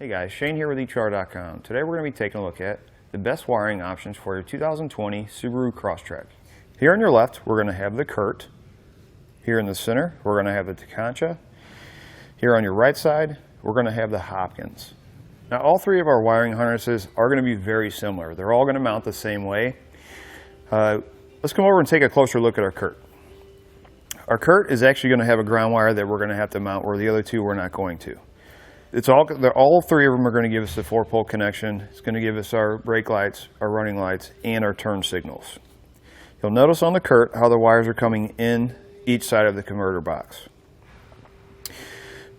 Hey guys, Shane here with etrailer.com. Today we're going to be taking a look at the best wiring options for your 2020 Subaru Crosstrek. Here on your left, we're going to have the Curt. Here in the center, we're going to have the Tekonsha. Here on your right side, we're going to have the Hopkins. Now all three of our wiring harnesses are going to be very similar. They're all going to mount the same way. Let's come over and take a closer look at our Curt. Our Curt is actually going to have a ground wire that we're going to have to mount where the other two we're not going to. All three of them are going to give us the 4-pole connection. It's going to give us our brake lights, our running lights, and our turn signals. You'll notice on the Curt how the wires are coming in each side of the converter box.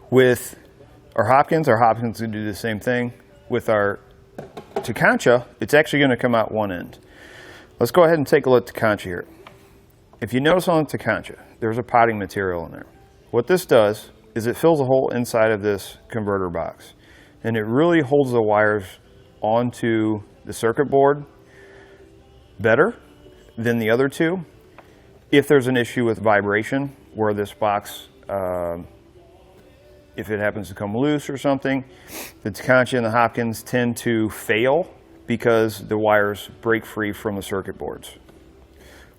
With our Hopkins will do the same thing. With our Tekonsha, it's actually going to come out one end. Let's go ahead and take a look at Tekonsha here. If you notice on the Tekonsha, there's a potting material in there. What this does is it fills a hole inside of this converter box, and it really holds the wires onto the circuit board better than the other two. If there's an issue with vibration where this box, if it happens to come loose or something, the Tekonsha and the Hopkins tend to fail because the wires break free from the circuit boards.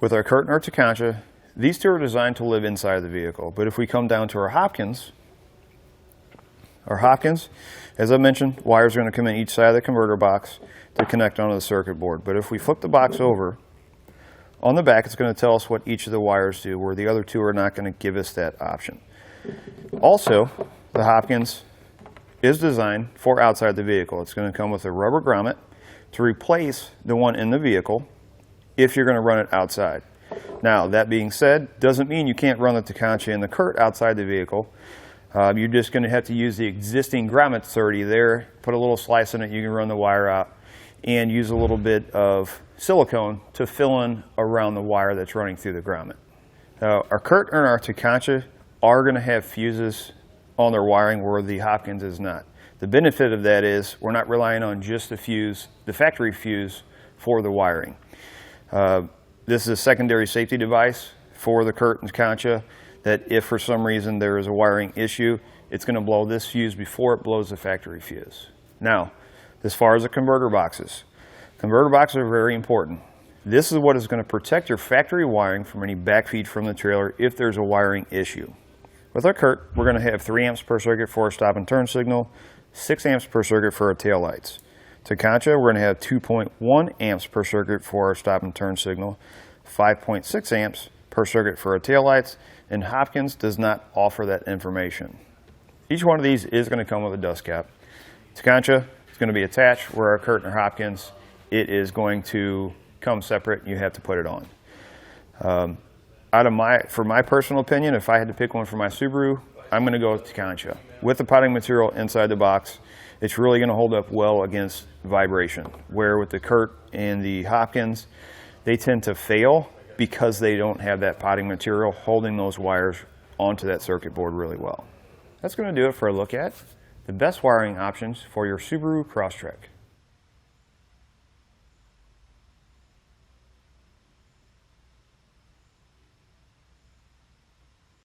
With our Curt and our Tekonsha, these two are designed to live inside the vehicle, but if we come down to our Hopkins, as I mentioned, wires are going to come in each side of the converter box to connect onto the circuit board. But if we flip the box over, on the back it's going to tell us what each of the wires do, where the other two are not going to give us that option. Also, the Hopkins is designed for outside the vehicle. It's going to come with a rubber grommet to replace the one in the vehicle if you're going to run it outside. Now, that being said, doesn't mean you can't run the Tekonsha and the Curt outside the vehicle. You're just going to have to use the existing grommet that's already there, put a little slice in it, you can run the wire out, and use a little bit of silicone to fill in around the wire that's running through the grommet. Now, our Curt and our Tekonsha are going to have fuses on their wiring where the Hopkins is not. The benefit of that is we're not relying on just the fuse, the factory fuse, for the wiring. This is a secondary safety device for the Curt and Tekonsha that if for some reason there is a wiring issue, it's going to blow this fuse before it blows the factory fuse. Now, as far as the converter boxes are very important. This is what is going to protect your factory wiring from any backfeed from the trailer if there's a wiring issue. With our Curt, we're going to have 3 amps per circuit for our stop and turn signal, 6 amps per circuit for our tail lights. Tekonsha, we're going to have 2.1 amps per circuit for our stop and turn signal, 5.6 amps per circuit for our taillights, and Hopkins does not offer that information. Each one of these is going to come with a dust cap. Tekonsha is going to be attached, where our Curt and our Hopkins, it is going to come separate and you have to put it on. For my personal opinion, if I had to pick one for my Subaru, I'm going to go with Tekonsha. With the potting material inside the box, it's really going to hold up well against vibration, where with the Curt and the Hopkins, they tend to fail because they don't have that potting material holding those wires onto that circuit board really well. That's going to do it for a look at the best wiring options for your Subaru Crosstrek.